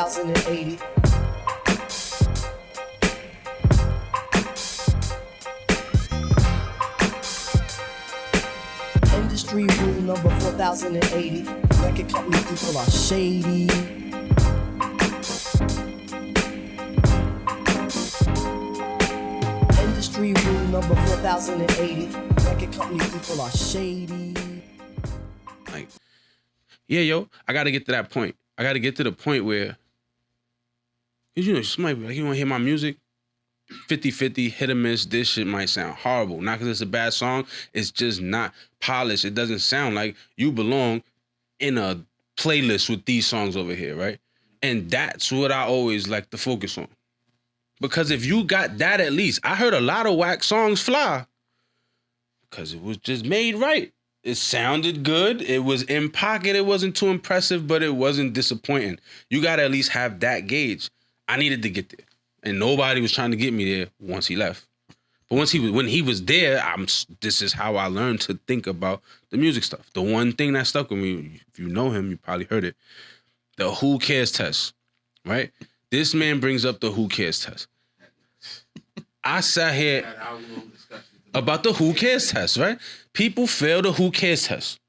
4080. Industry rule number 4080. Record company people are shady. Industry rule number 4080. Record company people are shady. Like, yeah, yo, I gotta get to that point. I gotta get to the point where, you know, somebody be like, you wanna hear my music? 50-50, hit or miss. This shit might sound horrible. Not because it's a bad song. It's just not polished. It doesn't sound like you belong in a playlist with these songs over here, right? And that's what I always like to focus on. Because if you got that at least, I heard a lot of whack songs fly because it was just made right. It sounded good. It was in pocket. It wasn't too impressive, but it wasn't disappointing. You got to at least have that gauge. I needed to get there. And nobody was trying to get me there once he left. But when he was there, this is how I learned to think about the music stuff. The one thing that stuck with me, if you know him, you probably heard it. The who cares test, right? This man brings up the who cares test. I sat here about the who cares test, right? People fail the who cares test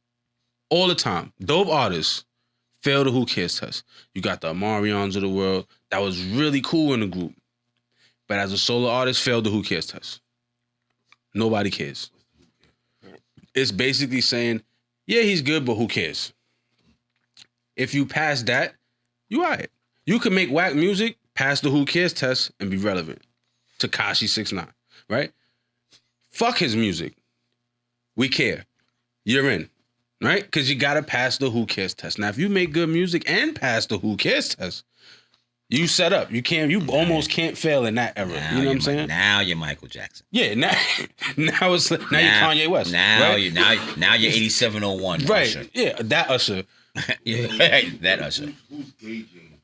all the time. Dope artists fail the who cares test. You got the Amarions of the world that was really cool in the group. But as a solo artist, failed the who cares test. Nobody cares. It's basically saying, yeah, he's good, but who cares? If you pass that, you all right. You can make whack music, pass the who cares test, and be relevant. Tekashi 6ix9ine, right? Fuck his music. We care. You're in, right? Because you got to pass the who cares test. Now, if you make good music and pass the who cares test, you set up. You almost can't fail in that era. You know what I'm saying? Now you're Michael Jackson. Yeah, now you're Kanye West. Now right? you're 8701. Right. Usher. Yeah, that Usher. Yeah, that Usher. Who's gauging?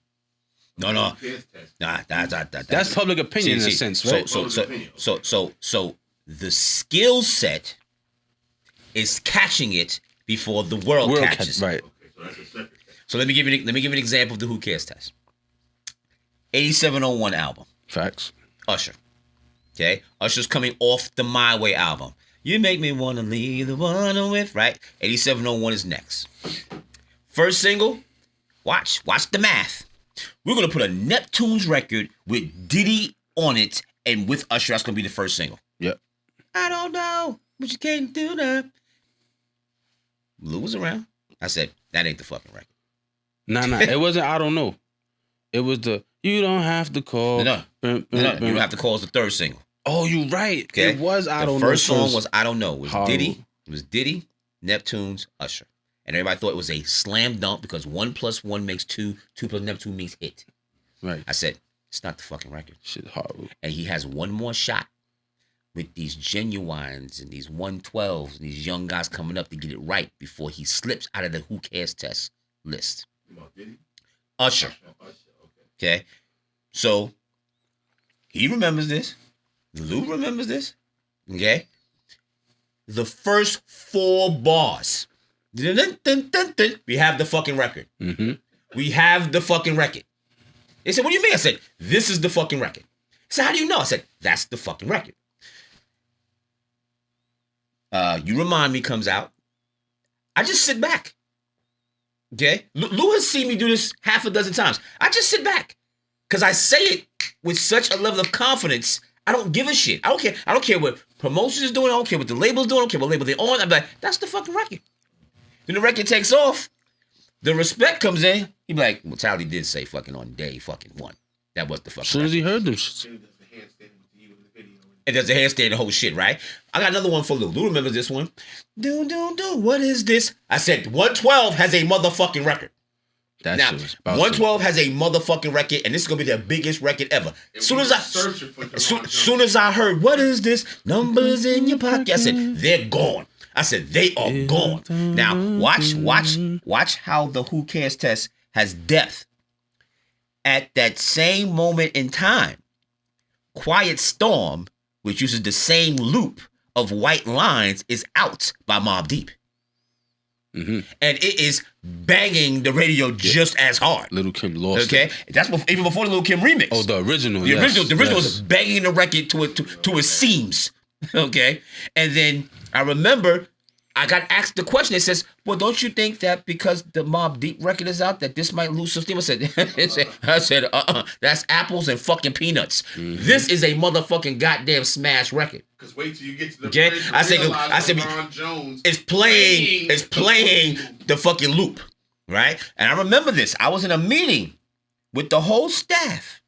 No. Nah, that's public opinion in a sense, right? So the skill set is catching it before the world catches it. Right. Okay, so that's a separate test. So let me give you an example of the Who Cares test. 8701 album. Facts. Usher. Okay? Usher's coming off the My Way album. You make me wanna leave the one I'm with, right? 8701 is next. First single, watch the math. We're gonna put a Neptune's record with Diddy on it, and with Usher, that's gonna be the first single. Yep. I don't know, but you can't do that. Lou was around. I said, that ain't the fucking record. Nah. It wasn't I don't know. It was the you don't have to call. No. You don't have to call as the third single. Oh, you right. Okay? It was I don't know. The first song was I Don't Know. It was horrible. Diddy. It was Diddy, Neptune's, Usher. And everybody thought it was a slam dunk because 1 + 1 makes 2, 2 + Neptune makes hit. Right. I said, it's not the fucking record. Shit horrible. And he has one more shot with these Genuines and these 112s and these young guys coming up to get it right before he slips out of the Who Cares test list. About Diddy? Usher. Okay. Okay. So he remembers this. Lou remembers this. Okay. The first 4 bars. We have the fucking record. Mm-hmm. We have the fucking record. They said, what do you mean? I said, this is the fucking record. He said, how do you know? I said, that's the fucking record. You Remind Me comes out. I just sit back. Okay? Lou has seen me do this half a dozen times. I just sit back. Because I say it with such a level of confidence, I don't give a shit. I don't care. I don't care what promotions is doing. I don't care what the label's doing. I don't care what label they're on. I'm like, that's the fucking record. Then the record takes off. The respect comes in. He be like, well, Tally did say fucking on day fucking 1. That was the fucking As soon as he heard them shit. Then he does the handstand with you in the video. And there's a handstand, the whole shit, right? I got another one for Lou. Lou remembers this one. Do, what is this? I said, 112 has a motherfucking record. That Now, shit was about 112 has a motherfucking record, and this is gonna be their biggest record ever. Soon as I heard, what is this? Numbers in your pocket. I said, they're gone. I said, they are gone. Now, watch how the Who Cares test has depth. At that same moment in time, Quiet Storm, which uses the same loop of white lines, is out by Mobb Deep. Mm-hmm. And it is banging the radio just as hard. Little Kim lost. Okay, that's even before the Little Kim remix. Oh, the original. The original yes. was banging the record to its seams. Okay, and then I remember I got asked the question. It says, "Well, don't you think that because the Mobb Deep record is out, that this might lose some steam?" I said, that's apples and fucking peanuts. Mm-hmm. This is a motherfucking goddamn smash record." Because wait till you get to the Okay, bridge, I said, LeBron Jones it's playing the fucking loop, right? And I remember this. I was in a meeting with the whole staff,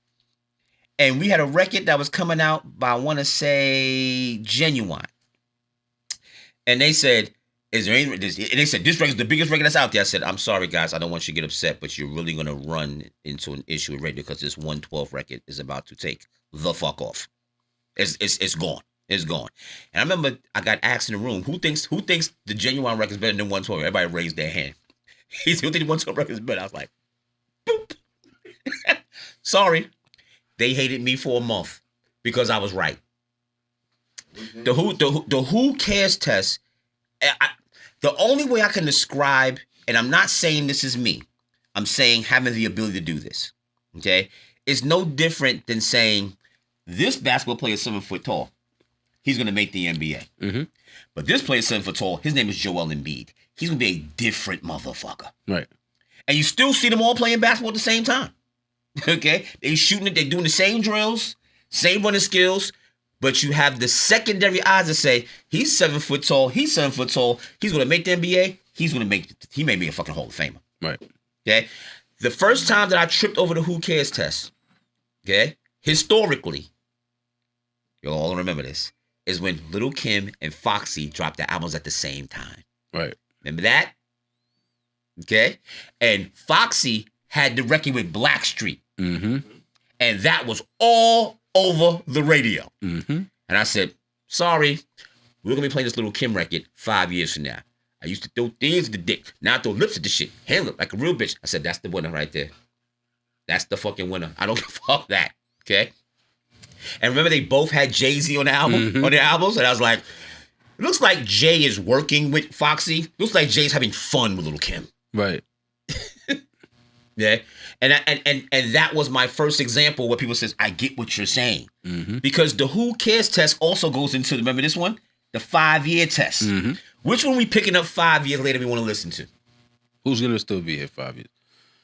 and we had a record that was coming out by, I want to say, Genuine. And they said, "Is there any?" And they said, "This record's the biggest record that's out there." I said, "I'm sorry, guys. I don't want you to get upset, but you're really gonna run into an issue with radio because this 112 record is about to take the fuck off. It's gone. It's gone." And I remember I got asked in the room, who thinks the Genuine record is better than 112? Everybody raised their hand. He said, "Who thinks 112 record is better?" I was like, boop. Sorry. They hated me for a month because I was right. The Who Cares test, the only way I can describe, and I'm not saying this is me, I'm saying having the ability to do this, okay, is no different than saying this basketball player is 7 foot tall. He's going to make the NBA. Mm-hmm. But this player is 7 foot tall. His name is Joel Embiid. He's going to be a different motherfucker. Right. And you still see them all playing basketball at the same time. Okay? They shooting it. They're doing the same drills, same running skills. But you have the secondary eyes that say, he's 7 foot tall. He's 7 foot tall. He's going to make the NBA. He may be a fucking Hall of Famer. Right. Okay? The first time that I tripped over the Who Cares test, okay, historically, you'll all remember this, is when Lil' Kim and Foxy dropped their albums at the same time. Right. Remember that? Okay? And Foxy had the record with Blackstreet. Mm-hmm. And that was all over the radio. Mm-hmm. And I said, sorry, we're going to be playing this Lil' Kim record 5 years from now. I used to throw things at the dick. Now I throw lips at the shit. Handle it like a real bitch. I said, that's the winner right there. That's the fucking winner. I don't give a fuck that. Okay? And remember, they both had Jay-Z on the album, on their albums, and I was like, it looks like Jay is working with Foxy. Looks like Jay's having fun with Lil' Kim. Right. Yeah, and that was my first example where people says, I get what you're saying, because the Who Cares test also goes into, remember this one, the 5-year test. Mm-hmm. Which one we picking up 5 years later we want to listen to? Who's gonna still be here 5 years?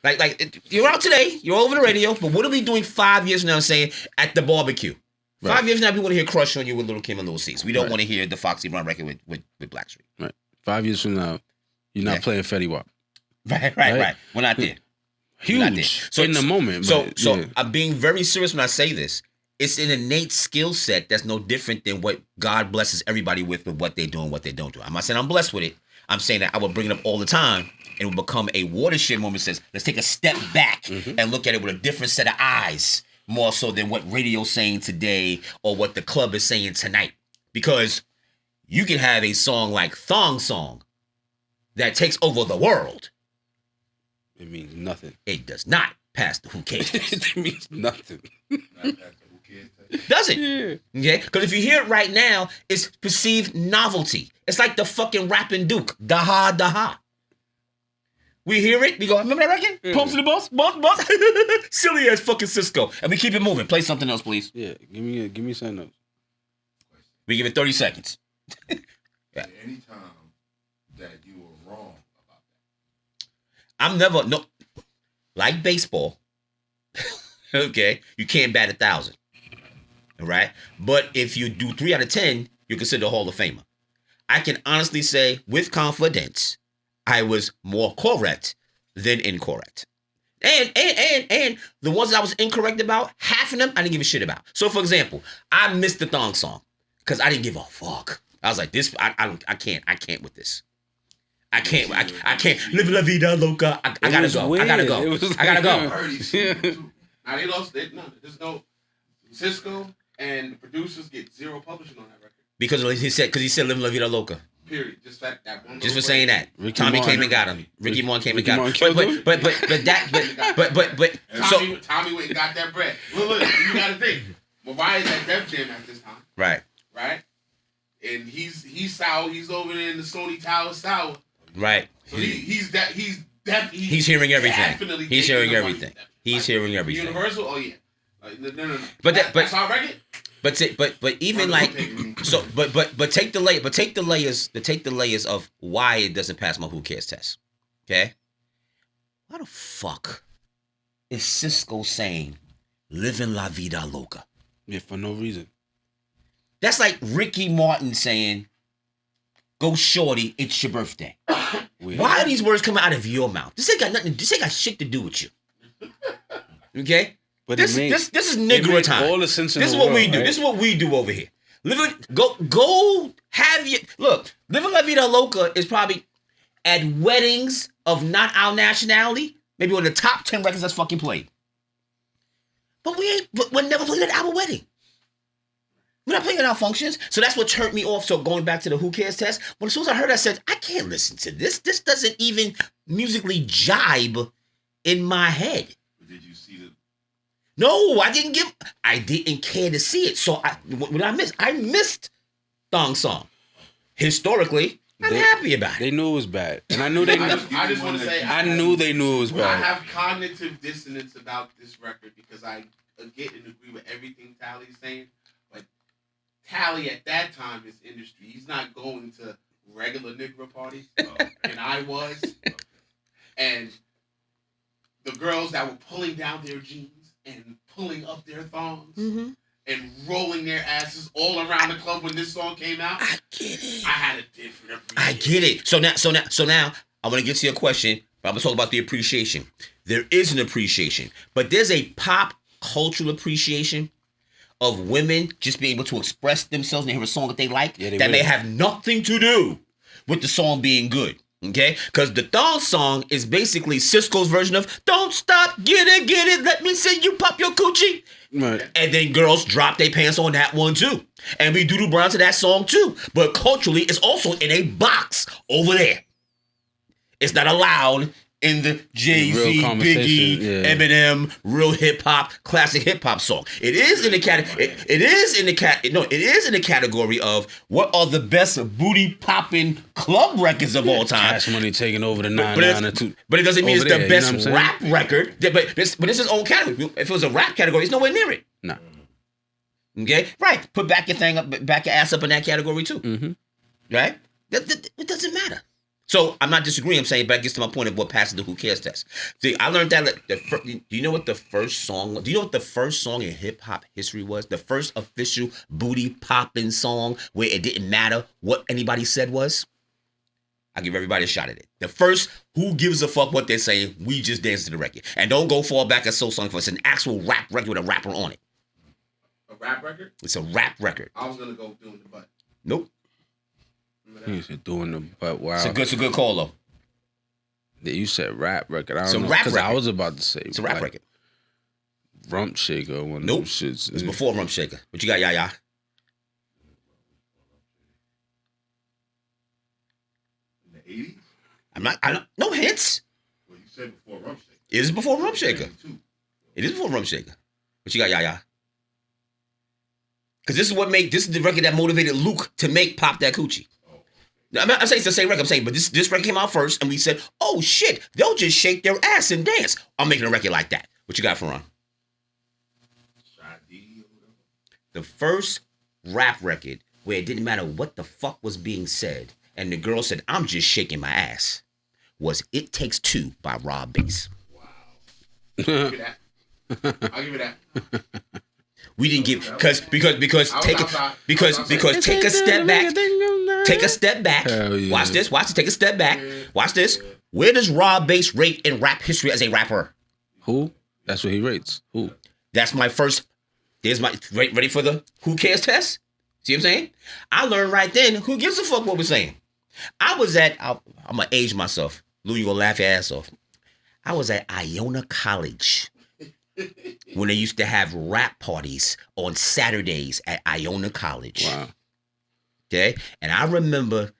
Like you're out today, you're all over the radio, but what are we doing 5 years from now saying at the barbecue? Right. 5 years from now, we want to hear Crush on You with Lil' Kim and Lil' Cease. We don't want to hear the Foxy Run record with Blackstreet. Right. 5 years from now, you're not playing Fetty Wap. Right. We're not there. Huge. Not there. So in the moment. So yeah. I'm being very serious when I say this. It's an innate skill set that's no different than what God blesses everybody with what they do and what they don't do. I'm not saying I'm blessed with it. I'm saying that I will bring it up all the time, and it will become a watershed moment that says, let's take a step back and look at it with a different set of eyes, more so than what radio's saying today or what the club is saying tonight. Because you can have a song like Thong Song that takes over the world. It means nothing. It does not pass the Who Cares. It means nothing. Does it? Yeah. Okay? Because if you hear it right now, it's perceived novelty. It's like the fucking rapping Duke. Daha, daha. We hear it, we go, remember that record? Pumps to the bus. Silly ass fucking Cisco. And we keep it moving. Play something else, please. Yeah, give me something else. We give it 30 seconds. Anytime that you were wrong about that. I'm never, no, like baseball, okay, you can't bat 1,000, all right? But if you do 3 out of 10, you're considered a Hall of Famer. I can honestly say with confidence, I was more correct than incorrect. And the ones that I was incorrect about, half of them I didn't give a shit about. So for example, I missed the Thong Song because I didn't give a fuck. I was like, this, I can't with this. I can't. Live la vida loca. I gotta go. Weird. I gotta go. I gotta go. I heard he's too. Now they lost. There's no Cisco and the producers get 0 publishing on that record. Because he said live la vida loca. Period. Just that one. Just for saying that. Ricky Tommy Martin. came and got him. Ricky Martin came and Ricky got him. Martin But Tommy went and got that bread. Look, you gotta think. Mariah's at Def Jam at this time. right. And he's sour. He's over there in the Sony Tower sour. Right. So he's hearing everything. definitely He's taking hearing the money. everything. He's hearing everything. Universal, oh yeah. Like, no. But That's our record. But even like so but take the layers of why it doesn't pass my who cares test. Okay? Why the fuck is Cisco saying living la vida loca? Yeah, for no reason. That's like Ricky Martin saying, go shorty, it's your birthday. Weird. Why are these words coming out of your mouth? This ain't got shit to do with you. Okay? But This is nigger makes time. all the sense in This is the what world, we do. right? This is what we do over here. Go have your look. Living La Vida Loca is probably at weddings of not our nationality, maybe one of the top 10 records that's fucking played. But we're never playing at our wedding. We're not playing at our functions. So that's what turned me off. So going back to the who cares test, when as soon as I heard that, I said, I can't listen to this. This doesn't even musically jibe in my head. Did you see the? No, I didn't care to see it. So what I missed? I missed Thong Song. Historically, I'm happy about it. They knew it was bad, and I knew they. I just want to say I knew they knew it was I bad. have cognitive dissonance about this record because I get and agree with everything Tally's saying, but Tally at that time is industry. He's not going to regular nigga parties, and I was, and the girls that were pulling down their jeans and pulling up their thongs and rolling their asses all around the club when this song came out. I get it. I had a different appreciation. I get it. So now, I'm gonna get to your question, but I'm gonna talk about the appreciation. There is an appreciation, but there's a pop cultural appreciation of women just being able to express themselves and hear a song that they like that may have nothing to do with the song being good. Okay? Because the thong song is basically Cisco's version of "Don't stop, get it, let me see you pop your coochie." Right. And then girls drop their pants on that one too. And we doodle brown to that song too. But culturally, it's also in a box over there. It's not allowed in the Jay-Z, Real conversation, Biggie, yeah. Eminem, real hip hop, classic hip hop song. It is in the it is in the category of what are the best booty popping club records of all time. Cash Money taking over the But 9-9 or 2. it doesn't mean it's over the there, you know best what I'm rap record. But this is its own category. If it was a rap category, it's nowhere near it. Nah. Okay, right. Put back your thing up, back your ass up in that category too. Mm-hmm. Right? It doesn't matter. So I'm not disagreeing. I'm saying back gets to my point of what passes the who cares test. See, I learned that. Do you know what the first song? Do you know what the first song in hip hop history was? The first official booty popping song where it didn't matter what anybody said was. I give everybody a shot at it. The first, who gives a fuck what they're saying? We just dance to the record, and don't go far back as Soul Song for it's an actual rap record with a rapper on it. A rap record? It's a rap record. I was gonna go doing the butt. Nope. You said doing the but wow. It's a good call though. Yeah, you said rap record. I It's don't a know rap because I record. was about to say It's a rap like, record. Rump Shaker. One Nope. of them shits. It's before Rump Shaker. What you got, Yaya? In the 80s? I don't. No hints. Well, you said before Rump Shaker. It is before Rump Shaker. 82. It is before Rump Shaker. What you got, Yaya? Because this is the record that motivated Luke to make Pop That Coochie. I'm saying it's the same record. I'm saying, but this record came out first, and we said, "Oh shit, they'll just shake their ass and dance." I'm making a record like that. What you got, Ferran? Shy-D or whatever. The first rap record where it didn't matter what the fuck was being said, and the girl said, "I'm just shaking my ass," was "It Takes Two" by Rob Bass. I'll give you that. I'll give you that. We didn't give because take a step back. Take a step back. Hell yeah. Watch this. Take a step back. Watch this. Where does Rob Bass rate in rap history as a rapper? Who? That's what he rates. Who? That's my first. There's my ready for the who cares test. See what I'm saying? I learned right then. Who gives a fuck what we're saying? I'm gonna age myself. Lou, you gonna laugh your ass off. I was at Iona College when they used to have rap parties on Saturdays at Iona College. Wow. Okay? And I remember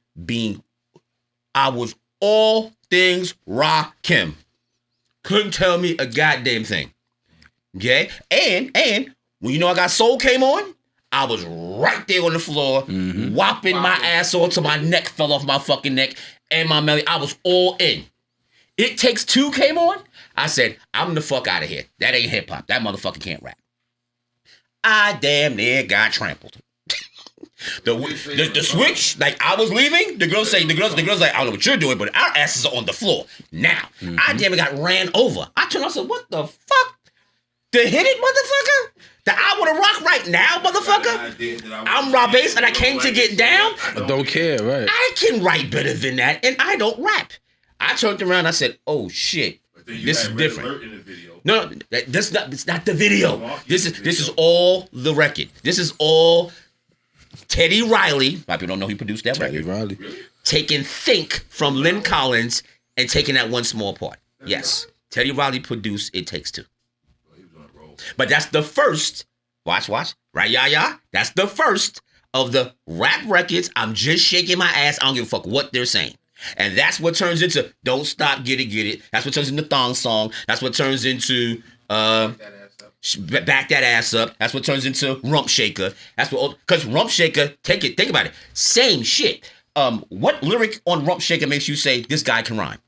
I was all things Rakim. Couldn't tell me a goddamn thing. Okay? And when I got Soul came on, I was right there on the floor, whopping my ass off till my neck fell off my fucking neck. and my melody. I was all in. It Takes Two came on. I said, I'm the fuck out of here. That ain't hip hop. That motherfucker can't rap. I damn near got trampled. The switch, like I was leaving, the girls like, I don't know what you're doing, but our asses are on the floor. Now, I damn near got ran over. I turned around and said, what the fuck? The Hit It, motherfucker? The I Wanna Rock Right Now, motherfucker? I'm Rob Bass and I came to get down. I don't care, right? I can write better than that, and I don't rap. I turned around and I said, oh shit, this is different. No, it's not the video. This is all the record. This is all Teddy Riley. A lot of people don't know he produced that record. Teddy Riley. Taking Think from Lynn Collins and taking that one small part. Yes. Teddy Riley produced It Takes Two. But that's the first. Watch. Right, yeah. That's the first of the rap records. I'm just shaking my ass. I don't give a fuck what they're saying. And that's what turns into Don't Stop, Get It. That's what turns into Thong Song. That's what turns into Back That Ass Up. That's what turns into Rump Shaker. That's what, because Rump Shaker, think about it. Same shit. What lyric on Rump Shaker makes you say this guy can rhyme?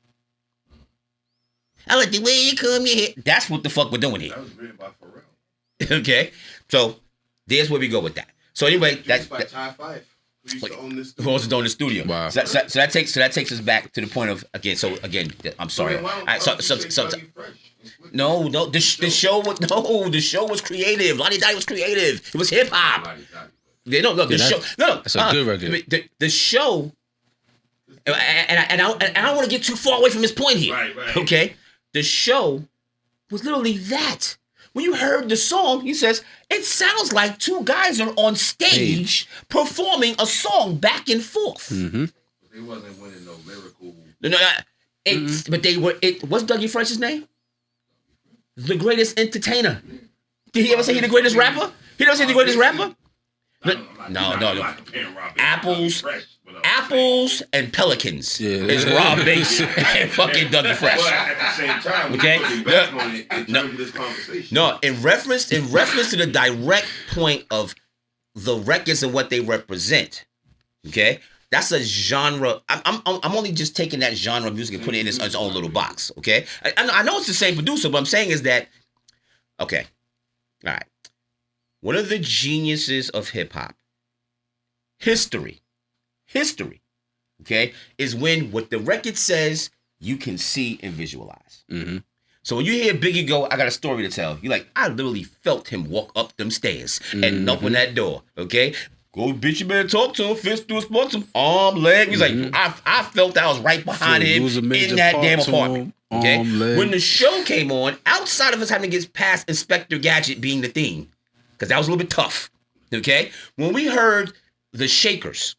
I like the way you come your head. That's what the fuck we're doing here. That was written by Pharrell. Okay, so there's where we go with that. So anyway, That's by Ty Five, who used to own this. Who owns the studio? Wow. So that takes us back to the point of again. I'm sorry. No, the show was creative. Lottie Dottie was creative. It was hip hop. The show. No, that's a good record. The show. And I don't want to get too far away from this point here. Right. Okay, the show was literally that. When you heard the song, he says, it sounds like two guys are on stage performing a song back and forth. Mm-hmm. They wasn't winning no lyrical. But they were. What's Dougie French's name? The greatest entertainer. Did he ever say he's the greatest rapper? He never say the greatest rapper? No. Apples and Pelicans is Rob Bass and fucking Dougie Fresh. But at the same time, Okay? this conversation. No, in reference to the direct point of the records and what they represent. Okay, that's a genre. I'm only just taking that genre of music and putting it in its own little box. Okay, I know it's the same producer, but I'm saying is that okay, all right. One of the geniuses of hip hop history, okay, is when what the record says you can see and visualize. Mm-hmm. So when you hear Biggie go, I got a story to tell, you're like, I literally felt him walk up them stairs and open that door, okay? Go, bitch, you better talk to him, fist through his bottom, arm, leg. He's like, I felt I was right behind him in that damn apartment, okay? When the show came on, outside of us having to get past Inspector Gadget being the theme, because that was a little bit tough, okay? When we heard the Shakers,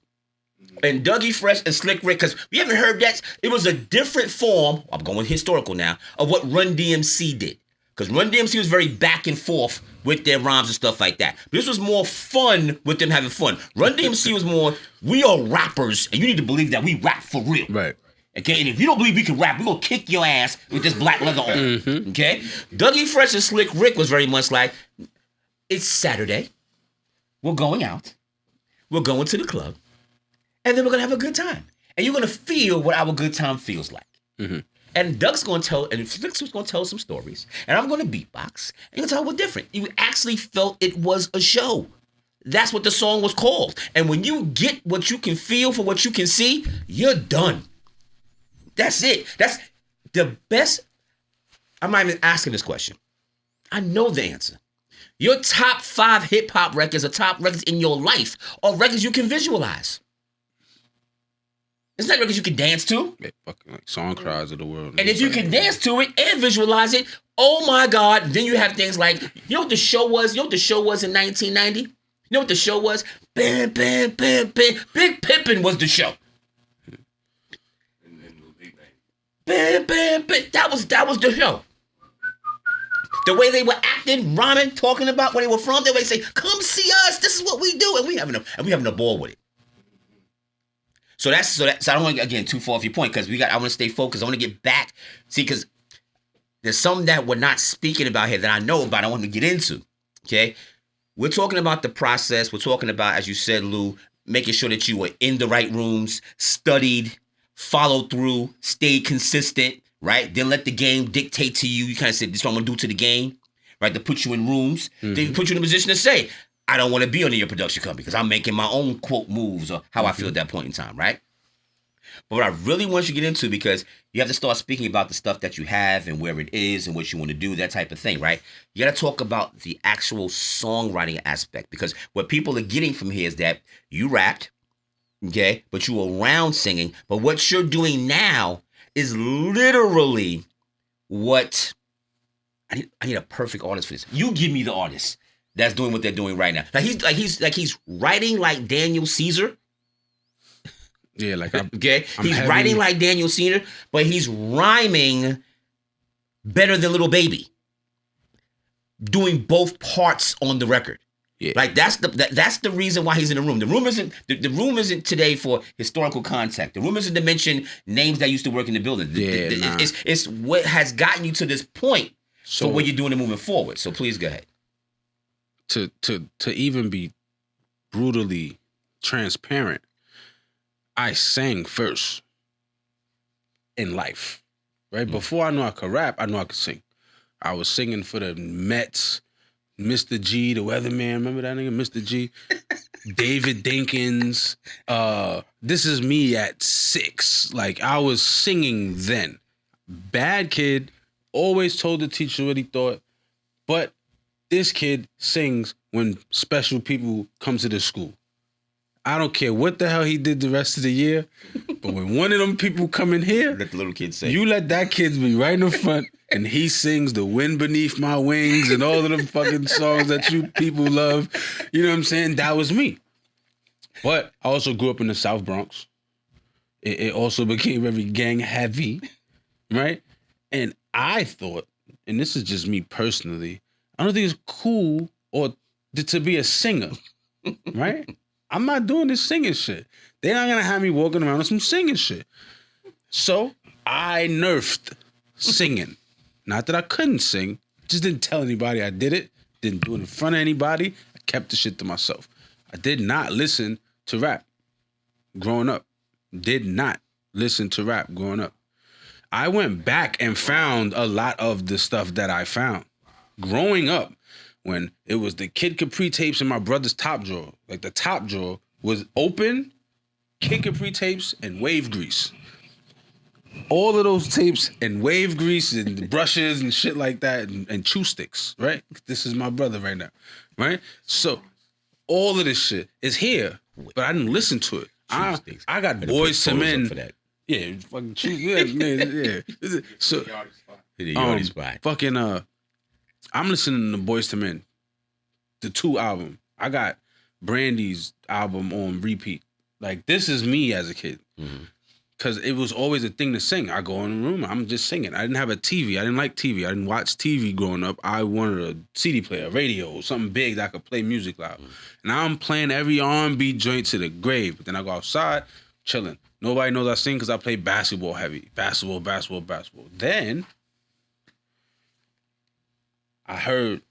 and Dougie Fresh and Slick Rick, because we haven't heard that. It was a different form, I'm going historical now, of what Run DMC did. Because Run DMC was very back and forth with their rhymes and stuff like that. This was more fun with them having fun. Run DMC was more, we are rappers, and you need to believe that we rap for real. Right. Okay, and if you don't believe we can rap, we're going to kick your ass with this black leather on. Okay? Dougie Fresh and Slick Rick was very much like, it's Saturday. We're going out. We're going to the club. And then we're going to have a good time. And you're going to feel what our good time feels like. Mm-hmm. And Doug's going to tell, and Flick's going to tell some stories. And I'm going to beatbox. And you're going to tell what's different. You actually felt it was a show. That's what the song was called. And when you get what you can feel for what you can see, you're done. That's it. That's the best. I'm not even asking this question. I know the answer. Your top 5 hip-hop records or top records in your life are records you can visualize. It's not records you can dance to. Yeah, fucking like song cries of the world. And if you can dance to it and visualize it, oh my God, then you have things like, you know what the show was? You know what the show was in 1990? You know what the show was? Bam, bam, bam, bam. Big Pimpin' was the show. Bam, bam, bam. That was the show. The way they were acting, rhyming, talking about where they were from, they would say, come see us, this is what we do. And we having a ball with it. So I don't want to get, again, too far off your point, because I want to stay focused. I want to get back. See, because there's something that we're not speaking about here that I know about, I want to get into. Okay? We're talking about the process. We're talking about, as you said, Lou, making sure that you were in the right rooms, studied, followed through, stayed consistent, right? Didn't let the game dictate to you. You kind of said, this is what I'm going to do to the game, right? To put you in rooms. They put you in a position to say, I don't want to be under your production company because I'm making my own, quote, moves or how I feel at that point in time, right? But what I really want you to get into, because you have to start speaking about the stuff that you have and where it is and what you want to do, that type of thing, right? You got to talk about the actual songwriting aspect, because what people are getting from here is that you rapped, okay, but you were around singing. But what you're doing now is literally what I need a perfect artist for this. You give me the artist that's doing what they're doing right now. He's writing like Daniel Caesar. Yeah, like okay, he's writing like Daniel Caesar, but he's rhyming better than Little Baby. Doing both parts on the record. Yeah. Like that's the reason why he's in the room. The room isn't today for historical context. The room isn't to mention names that used to work in the building. It's what has gotten you to this point for what you're doing and moving forward. So please go ahead. To even be brutally transparent, I sang first in life, right? Before I knew I could rap, I knew I could sing. I was singing for the Mets, Mr. G, the weatherman. Remember that nigga, Mr. G? David Dinkins. This is me at 6. Like, I was singing then. Bad kid, always told the teacher what he thought, but this kid sings when special people come to the school. I don't care what the hell he did the rest of the year, but when one of them people come in here, let the little kid sing. You let that kid be right in the front, and he sings "The Wind Beneath My Wings" and all of them fucking songs that you people love. You know what I'm saying? That was me. But I also grew up in the South Bronx. It also became very gang heavy, right? And I thought, and this is just me personally, I don't think it's cool or to be a singer, right? I'm not doing this singing shit. They're not gonna have me walking around with some singing shit. So I nerfed singing. Not that I couldn't sing, just didn't tell anybody I did it. Didn't do it in front of anybody. I kept the shit to myself. I did not listen to rap growing up. Did not listen to rap growing up. I went back and found a lot of the stuff that I found growing up. When it was the Kid Capri tapes in my brother's top drawer. Like the top drawer was open, Kid Capri tapes, and Wave Grease. All of those tapes and Wave Grease and brushes and shit like that and chew sticks, right? This is my brother right now, right? So all of this shit is here, but I didn't listen to it. I got Boys to Men. For that. Yeah, fucking chew, yeah, man, yeah. So, fucking I'm listening to Boys to Men, the 2 album. I got Brandy's album on repeat. Like, this is me as a kid. Because it was always a thing to sing. I go in the room, I'm just singing. I didn't have a TV. I didn't like TV. I didn't watch TV growing up. I wanted a CD player, a radio, something big that I could play music loud. And I'm playing every R&B joint to the grave. But then I go outside, chilling. Nobody knows I sing because I play basketball heavy. Basketball. Then I heard,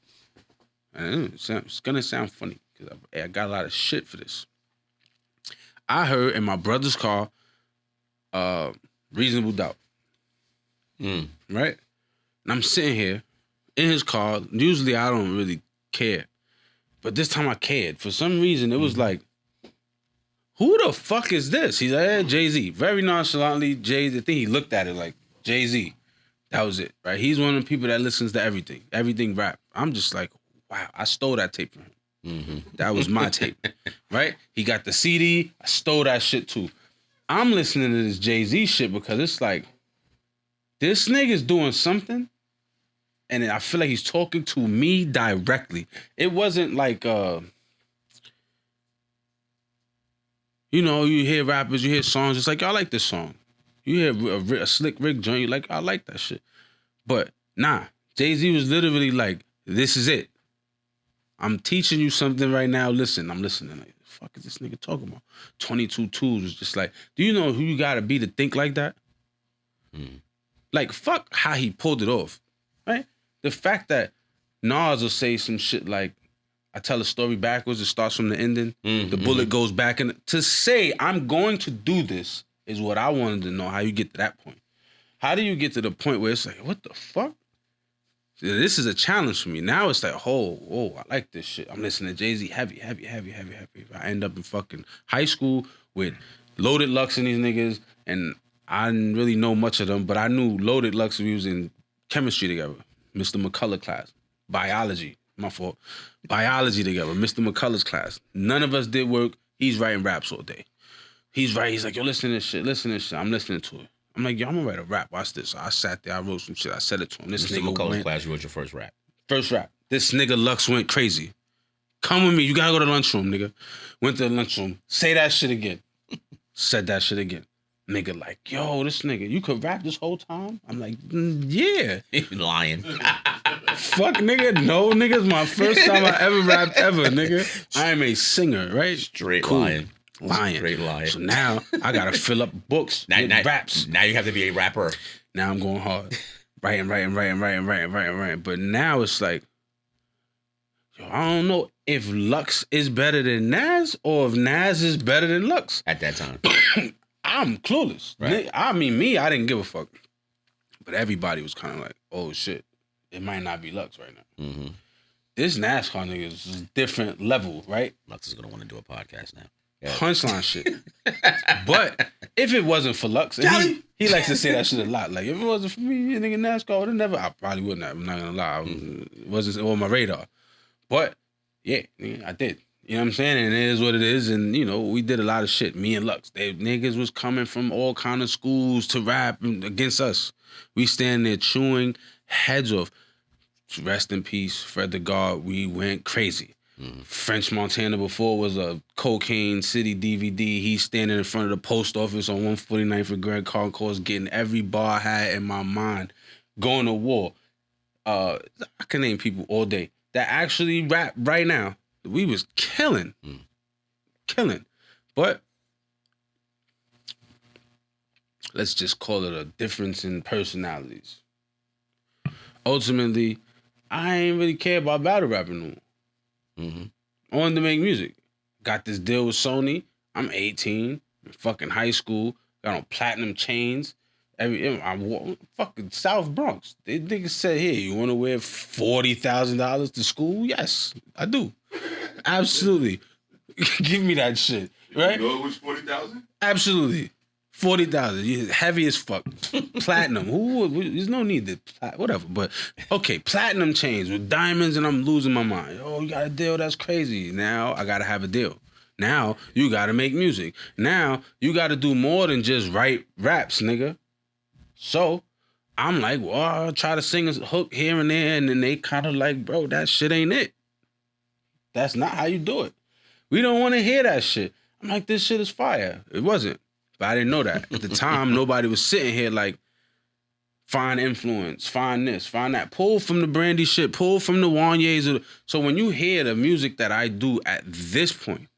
and it's gonna sound funny because I got a lot of shit for this. I heard in my brother's car, Reasonable Doubt. Right? And I'm sitting here in his car. Usually I don't really care. But this time I cared. For some reason, it was like, who the fuck is this? He's like, Jay-Z. Very nonchalantly, Jay-Z. I think he looked at it like, Jay-Z. That was it, right? He's one of the people that listens to everything rap. I'm just like, wow, I stole that tape from him. That was my tape, right? He got the CD. I stole that shit too. I'm listening to this Jay-Z shit because it's like, this nigga's doing something, and I feel like he's talking to me directly. It wasn't like, you know, you hear rappers, you hear songs, it's like, I like this song. You hear a Slick Rick joint, you're like, I like that shit. But nah, Jay-Z was literally like, this is it. I'm teaching you something right now. Listen, I'm listening. Like, the fuck is this nigga talking about? 22 Tools was just like, do you know who you gotta be to think like that? Like, fuck how he pulled it off, right? The fact that Nas will say some shit like, I tell a story backwards, it starts from the ending, the bullet goes back, and to say, I'm going to do this is what I wanted to know. How you get to that point? How do you get to the point where it's like, what the fuck? This is a challenge for me. Now it's like, oh, I like this shit. I'm listening to Jay-Z heavy. I end up in fucking high school with Loaded Lux and these niggas, and I didn't really know much of them, but I knew Loaded Lux. We was in chemistry together, Mr. McCullough class. Biology, my fault. Biology together, Mr. McCullough's class. None of us did work. He's writing raps all day. He's like, yo, listen to this shit. I'm listening to it. I'm like, yo, I'm gonna write a rap. Watch this. So I sat there, I wrote some shit. I said it to him. This Mr. nigga McCullough's went, class, you wrote your first rap. First rap. This nigga Lux went crazy. Come with me. You gotta go to the lunchroom, nigga. Went to the lunchroom. Say that shit again. Said that shit again. Nigga like, yo, this nigga, you could rap this whole time? I'm like, yeah. Lying. Fuck, nigga. No, nigga's my first time I ever rapped ever, nigga. I am a singer, right? Straight lying. Straight lying. So now I gotta fill up books with raps. Now you have to be a rapper. Now I'm going hard. Writing. But now it's like, yo, I don't know if Lux is better than Nas or if Nas is better than Lux. At that time. I'm clueless. Right. I mean, me, I didn't give a fuck. But everybody was kind of like, oh shit, it might not be Lux right now. Mm-hmm. This NASCAR nigga is a different level, right? Lux is going to want to do a podcast now. Yeah. Punchline shit. But if it wasn't for Lux, and he likes to say that shit a lot. Like, if it wasn't for me, nigga, NASCAR would have never, I probably wouldn't have. I'm not going to lie. It wasn't on my radar. But, yeah, nigga, I did. You know what I'm saying? And it is what it is. And, you know, we did a lot of shit. Me and Lux. They niggas was coming from all kind of schools to rap against us. We stand there chewing heads off. Rest in peace, Fred the God. We went crazy. French Montana before was a Cocaine City DVD. He's standing in front of the post office on 149th and Grand Concourse getting every bar I had in my mind. Going to war. I can name people all day that actually rap right now. We was killing. Killing. But let's just call it a difference in personalities. Ultimately, I ain't really care about battle rapping no more. I wanted to make music. Got this deal with Sony. I'm 18, in fucking high school. Got on platinum chains. I'm fucking South Bronx. They niggas said, here, you want to wear $40,000 to school? Yes, I do. Absolutely. Give me that shit, right? You know it was 40,000? Absolutely. 40,000. Heavy as fuck. Platinum. There's no need to, whatever. But, okay, platinum chains with diamonds and I'm losing my mind. Oh, you got a deal? That's crazy. Now I got to have a deal. Now you got to make music. Now you got to do more than just write raps, nigga. So I'm like, well, I'll try to sing a hook here and there. And then they kind of like, bro, that shit ain't it. That's not how you do it. We don't want to hear that shit. I'm like, this shit is fire. It wasn't. But I didn't know that. At the time, nobody was sitting here like, find influence, find this, find that. Pull from the Brandy shit, pull from the Wanye's. So when you hear the music that I do at this point,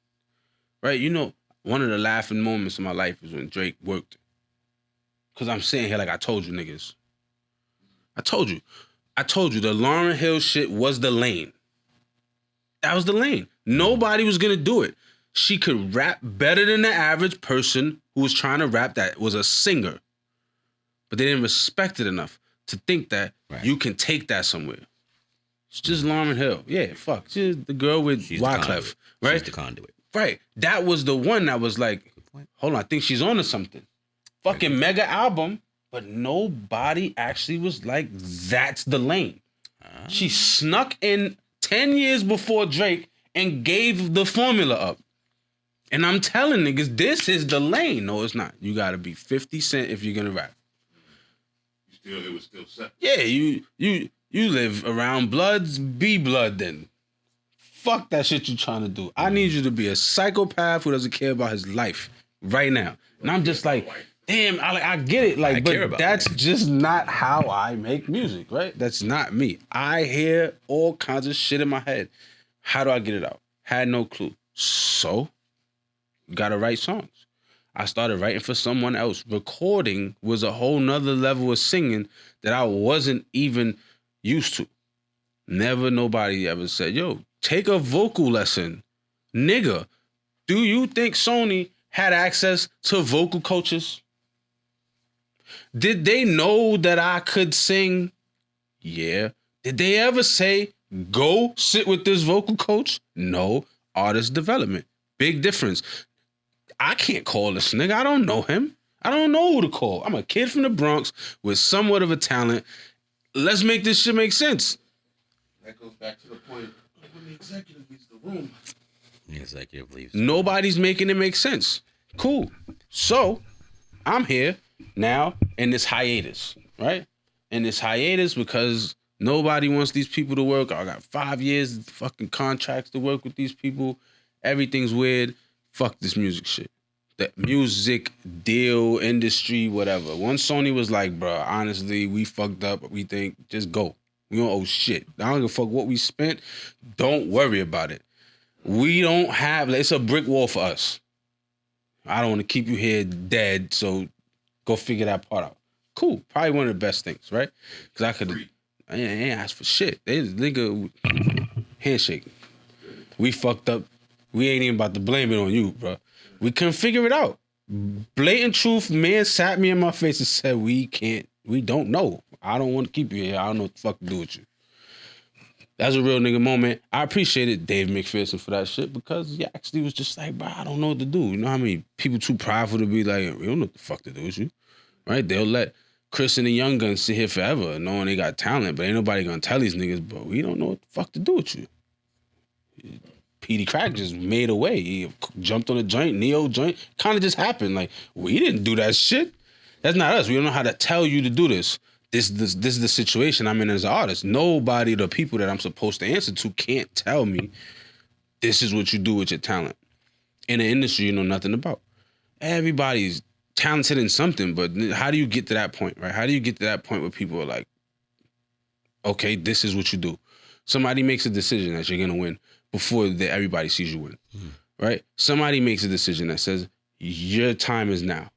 right, you know, one of the laughing moments of my life is when Drake worked. Because I'm sitting here like, I told you niggas. I told you the Lauryn Hill shit was the lane. That was the lane. Nobody was going to do it. She could rap better than the average person who was trying to rap that was a singer. But they didn't respect it enough to think that you can take that somewhere. It's just Lauryn Hill. Yeah, fuck. She's the girl with Wyclef, right? She's the conduit. Right. That was the one that was like, hold on, I think she's onto something. Fucking mega album, but nobody actually was like, that's the lane. She snuck in 10 years before Drake and gave the formula up. And I'm telling niggas, this is the lane. No, it's not. You gotta be 50 Cent if you're gonna rap. It was still set. Yeah, you live around Bloods, be Blood then. Fuck that shit you trying to do. I need you to be a psychopath who doesn't care about his life right now. And I'm just like, damn, I get it. Like, but that's just not how I make music, right? That's not me. I hear all kinds of shit in my head. How do I get it out? Had no clue. So, gotta write songs. I started writing for someone else. Recording was a whole nother level of singing that I wasn't even used to. Never nobody ever said, yo, take a vocal lesson. Nigga, do you think Sony had access to vocal coaches? Did they know that I could sing? Yeah. Did they ever say, go sit with this vocal coach? No. Artist development. Big difference. I can't call this nigga. I don't know him. I don't know who to call. I'm a kid from the Bronx with somewhat of a talent. Let's make this shit make sense. That goes back to the point when the executive leaves the room. The executive leaves. Nobody's making it make sense. Cool. So, I'm here now in this hiatus, right? In this hiatus because nobody wants these people to work. I got 5 years of fucking contracts to work with these people. Everything's weird. Fuck this music shit. The music deal, industry, whatever. Once Sony was like, bro, honestly, we fucked up. We think, just go. We don't owe shit. I don't give a fuck what we spent. Don't worry about it. We don't have, it's a brick wall for us. I don't want to keep you here dead, so go figure that part out. Cool. Probably one of the best things, right? Because I could, I ain't asked for shit. They just nigga handshake. We fucked up. We ain't even about to blame it on you, bro. We couldn't figure it out. Blatant truth, man sat me in my face and said, we don't know. I don't want to keep you here. I don't know what the fuck to do with you. That's a real nigga moment. I appreciated Dave McPherson for that shit because he actually was just like, bro, I don't know what to do. You know how many people too prideful to be like, we don't know what the fuck to do with you, right? They'll let Chris and the Young Guns sit here forever knowing they got talent, but ain't nobody gonna tell these niggas, bro, we don't know what the fuck to do with you. Petey Crack just made a way. He jumped on a joint, Neo joint. Kind of just happened. Like, we didn't do that shit. That's not us. We don't know how to tell you to do this. This is the situation I'm in as an artist. Nobody, the people that I'm supposed to answer to, can't tell me this is what you do with your talent. In an industry you know nothing about. Everybody's talented in something, but how do you get to that point, right? How do you get to that point where people are like, okay, this is what you do. Somebody makes a decision that you're going to win before everybody sees you win, right? Somebody makes a decision that says, your time is now.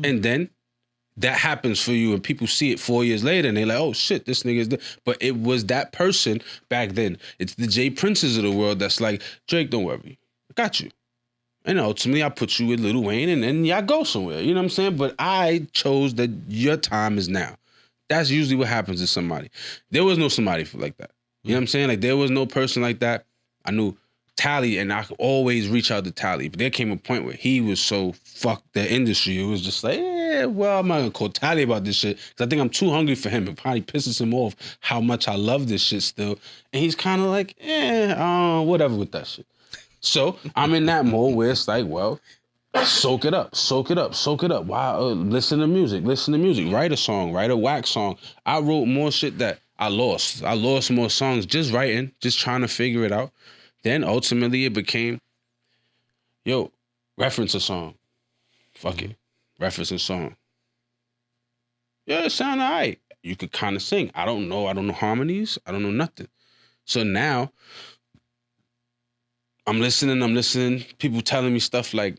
And then that happens for you and people see it 4 years later and they're like, oh shit, this nigga's there. But it was that person back then. It's the Jay Princes of the world that's like, Drake, don't worry. I got you. And ultimately I put you with Lil Wayne and then y'all go somewhere. You know what I'm saying? But I chose that your time is now. That's usually what happens to somebody. There was no somebody like that. You know what I'm saying? Like there was no person like that. I knew Tally, and I could always reach out to Tally. But there came a point where he was so fuck the industry. It was just like, well, I'm not gonna call Tally about this shit because I think I'm too hungry for him. It probably pisses him off how much I love this shit still. And he's kind of like, whatever with that shit. So I'm in that mode where it's like, well, soak it up, soak it up, soak it up. Wow, listen to music, write a song, write a wax song. I wrote more shit that I lost more songs just writing, just trying to figure it out. Then ultimately it became, yo, reference a song. Fuck it. Reference a song. Yeah, it sounded all right. You could kind of sing. I don't know harmonies. I don't know nothing. So now I'm listening. People telling me stuff like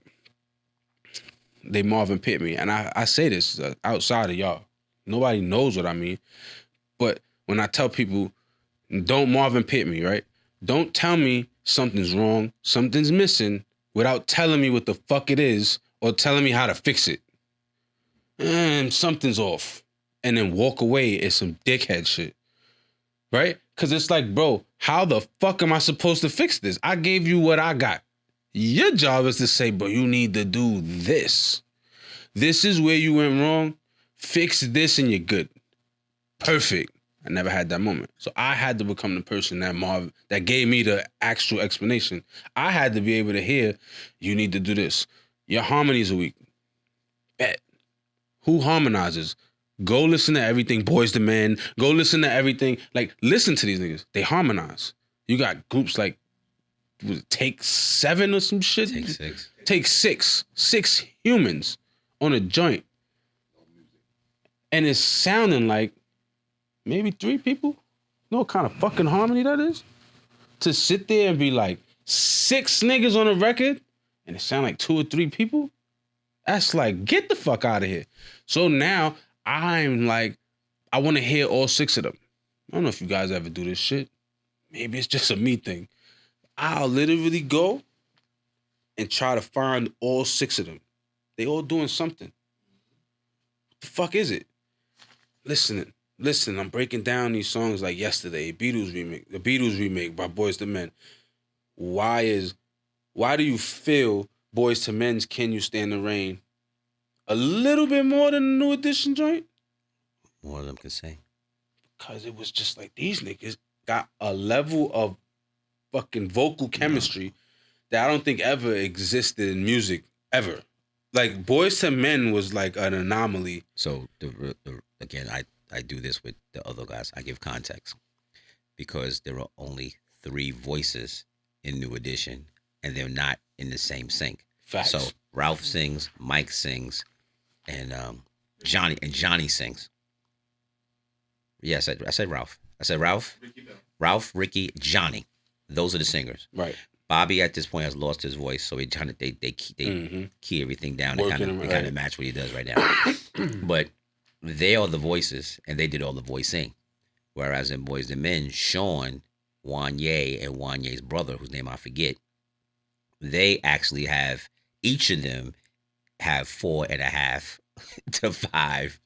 they Marvin Pitt me. And I say this outside of y'all. Nobody knows what I mean. But when I tell people, don't Marvin Pitt me, right? Don't tell me something's wrong, something's missing, without telling me what the fuck it is or telling me how to fix it. Something's off. And then walk away is some dickhead shit. Right? Because it's like, bro, how the fuck am I supposed to fix this? I gave you what I got. Your job is to say, bro, you need to do this. This is where you went wrong. Fix this and you're good. Perfect. I never had that moment. So I had to become the person that gave me the actual explanation. I had to be able to hear, you need to do this. Your harmonies are weak. Bet. Who harmonizes? Go listen to everything, Boys to Men. Go listen to everything. Like, listen to these niggas. They harmonize. You got groups like Take 7 or some shit. Take 6. Take 6. 6 humans on a joint. And it's sounding like maybe 3 people? You know what kind of fucking harmony that is? To sit there and be like 6 niggas on a record and it sound like 2 or 3 people? That's like, get the fuck out of here. So now I'm like, I want to hear all 6 of them. I don't know if you guys ever do this shit. Maybe it's just a me thing. I'll literally go and try to find all 6 of them. They all doing something. The fuck is it? Listen, I'm breaking down these songs like yesterday. The Beatles remake by Boyz II Men. Why do you feel Boyz II Men's Can You Stand the Rain a little bit more than the New Edition joint? More of them can say. Because it was just like these niggas got a level of fucking vocal chemistry that I don't think ever existed in music ever. Like Boyz II Men was like an anomaly. So again, I do this with the other guys. I give context because there are only 3 voices in New Edition, and they're not in the same sync. Facts. So Ralph sings, Mike sings, and Johnny sings. Yeah, I said Ralph. I said Ralph. Ralph, Ricky, Johnny. Those are the singers. Right. Bobby at this point has lost his voice, so they key everything down. They kind of match what he does right now. But they are the voices, and they did all the voicing. Whereas in Boyz II Men, Sean, Wanye, and Wanye's brother, whose name I forget, they actually have, each of them have 4.5 to 5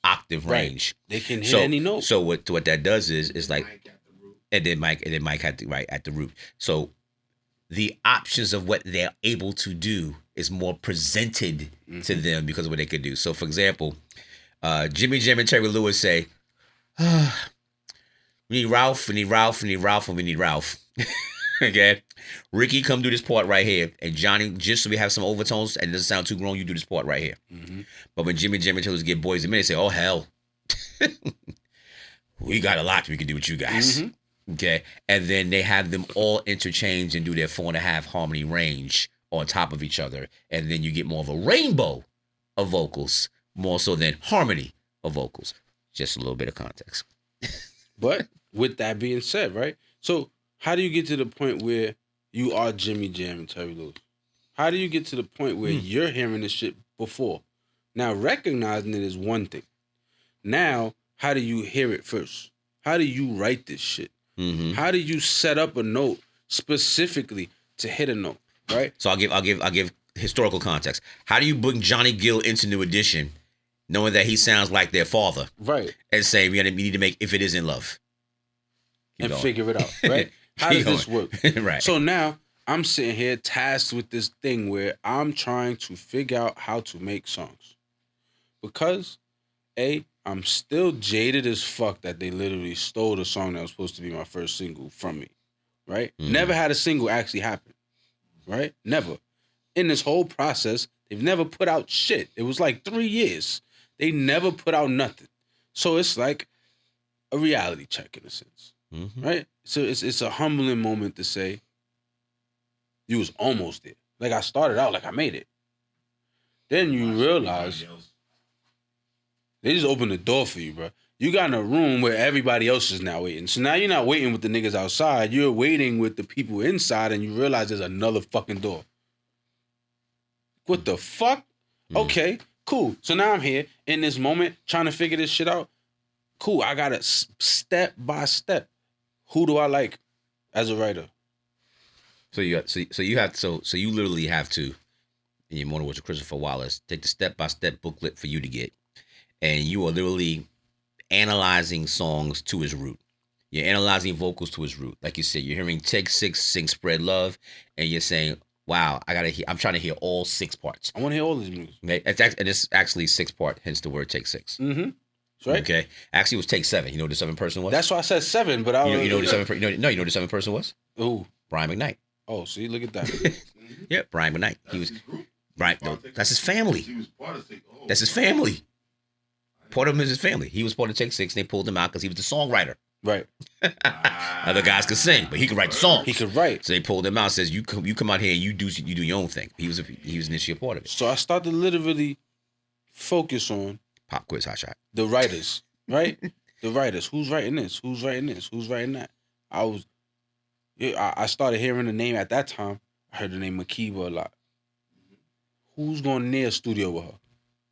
octave range. They can hit any note. So what that does is like, and then Mike had to right at the root. So the options of what they're able to do is more presented to them because of what they could do. So for example, Jimmy Jam and Terry Lewis say, we need Ralph, we need Ralph, we need Ralph, and we need Ralph. Okay? Ricky, come do this part right here. And Johnny, just so we have some overtones and it doesn't sound too grown, you do this part right here. But when Jimmy Jam and Terry Lewis get Boyz II Men, they say, oh, hell. We got a lot we can do with you guys. Okay? And then they have them all interchange and do their 4.5 harmony range on top of each other. And then you get more of a rainbow of vocals, more so than harmony of vocals. Just a little bit of context. But with that being said, right? So how do you get to the point where you are Jimmy Jam and Terry Lewis? How do you get to the point where you're hearing this shit before? Now, recognizing it is one thing. Now, how do you hear it first? How do you write this shit? How do you set up a note specifically to hit a note, right? So I'll give historical context. How do you bring Johnny Gill into New Edition, knowing that he sounds like their father, right? And say we need to make If It Isn't Love, and figure it out, right? How does this work? Right. So now I'm sitting here tasked with this thing where I'm trying to figure out how to make songs, because I'm still jaded as fuck that they literally stole the song that was supposed to be my first single from me, right? Never had a single actually happen, right? Never. In this whole process, they've never put out shit. It was like 3 years. They never put out nothing. So it's like a reality check in a sense, right? So it's a humbling moment to say, you was almost there. Like I started out like I made it. Then you realize they just opened the door for you, bro. You got in a room where everybody else is now waiting. So now you're not waiting with the niggas outside. You're waiting with the people inside, and you realize there's another fucking door. What the fuck? Okay, cool. So now I'm here in this moment trying to figure this shit out. Cool, I got it step by step. Who do I like as a writer? So you literally have to, in your motor with Christopher Wallace, take the step-by-step booklet for you to get. And you are literally analyzing songs to its root. You're analyzing vocals to its root. Like you said, you're hearing Take 6 sing Spread Love, and you're saying, wow, I'm trying to hear all 6 parts. I want to hear all these music. Okay? It's actually 6-part, hence the word Take 6. That's right. Okay. Actually, it was Take 7. You know who the 7th person was? That's why I said 7, but you know who the 7th person? You know who the 7th person was? Who? Brian McKnight. Oh, see, look at that. Yeah, Brian McKnight. He was Brian. No, that's his family. He was part of Take. That's his family. Part of him is his family. He was part of Take 6. And they pulled him out because he was the songwriter. Right. Other guys could sing, but he could write the songs. He could write. So they pulled him out and says, you come out here and you do your own thing. He was initially a part of it. So I started to literally focus on Pop quiz, hot shot. the writers, right? The writers. Who's writing this? Who's writing this? Who's writing that? I started hearing the name at that time. I heard the name Makiba a lot. Who's going near a studio with her?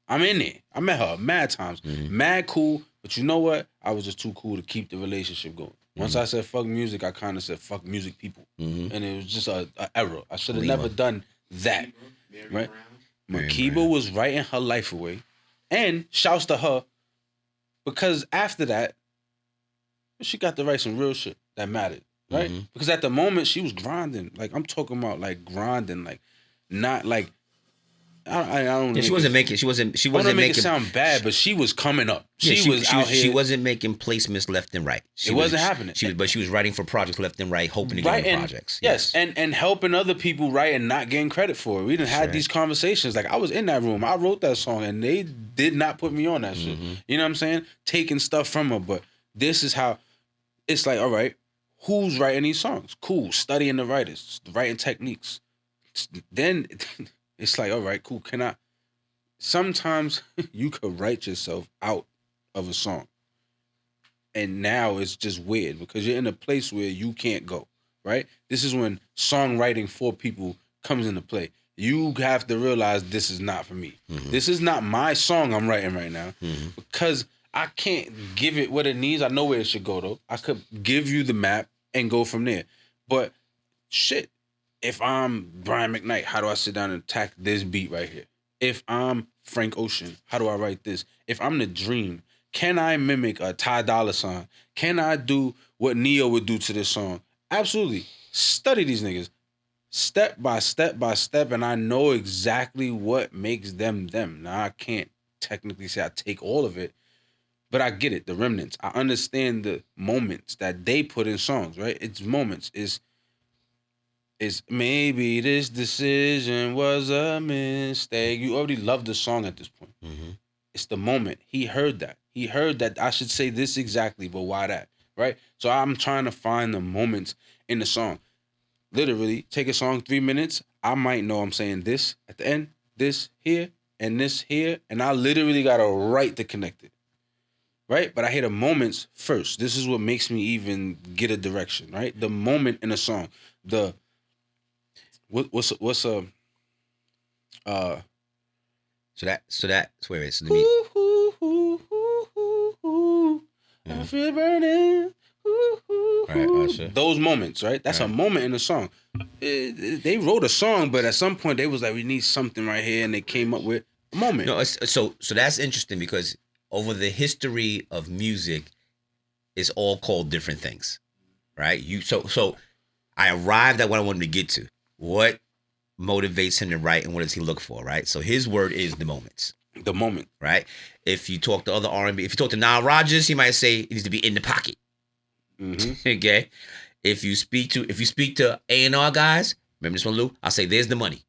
I'm in there. I met her mad times. Mad cool. But you know what? I was just too cool to keep the relationship going. Once I said fuck music, I kind of said fuck music people. And it was just an error. I should have never done that. Right? Makiba was writing her life away. And shouts to her because after that, she got to write some real shit that mattered, right? Mhm. Because at the moment she was grinding. Like I'm talking about like grinding, like not like I don't. Yeah, she wasn't making. She wasn't I don't make making. it sound bad, but she was coming up. Yeah, She was out here. She wasn't making placements left and right. It wasn't happening. But she was writing for projects left and right, hoping to get on projects. Yes, and helping other people write and not getting credit for it. We didn't had these conversations. Like I was in that room. I wrote that song, and they did not put me on that shit. You know what I'm saying? Taking stuff from her, but this is how it's like. All right, who's writing these songs? Cool, studying the writers, the writing techniques. Then it's like, all right, cool. Can I? Sometimes you could write yourself out of a song. And now it's just weird because you're in a place where you can't go, right? This is when songwriting for people comes into play. You have to realize this is not for me. This is not my song I'm writing right now because I can't give it what it needs. I know where it should go, though. I could give you the map and go from there. But shit, if I'm Brian McKnight, how do I sit down and attack this beat right here? If I'm Frank Ocean, how do I write this? If I'm The Dream, can I mimic a Ty Dolla $ign? Can I do what Neo would do to this song? Absolutely. Study these niggas step by step by step, and I know exactly what makes them them. Now, I can't technically say I take all of it, but I get it, the remnants. I understand the moments that they put in songs, right? It's moments. It's maybe this decision was a mistake. You already love the song at this point. It's the moment. He heard that. He heard that I should say this exactly, but why that, right? So I'm trying to find the moments in the song. Literally, take a song 3 minutes. I might know I'm saying this at the end, this here, and I literally got to write to connect it, right? But I hear the moments first. This is what makes me even get a direction, right? The moment in a song. What's So that's where it's. Let me. I feel burning. Right, those moments, right? That's a moment in the song. They wrote a song, but at some point they was like, we need something right here, and they came up with a moment. No, so that's interesting because over the history of music, it's all called different things, right? So I arrived at what I wanted to get to. What motivates him to write, and what does he look for, right? So his word is the moments. The moment, right? If you talk to other R&B, if you talk to Nile Rodgers, he might say it needs to be in the pocket. Okay. If you speak to A&R guys, remember this one, Lou? I'll say there's the money.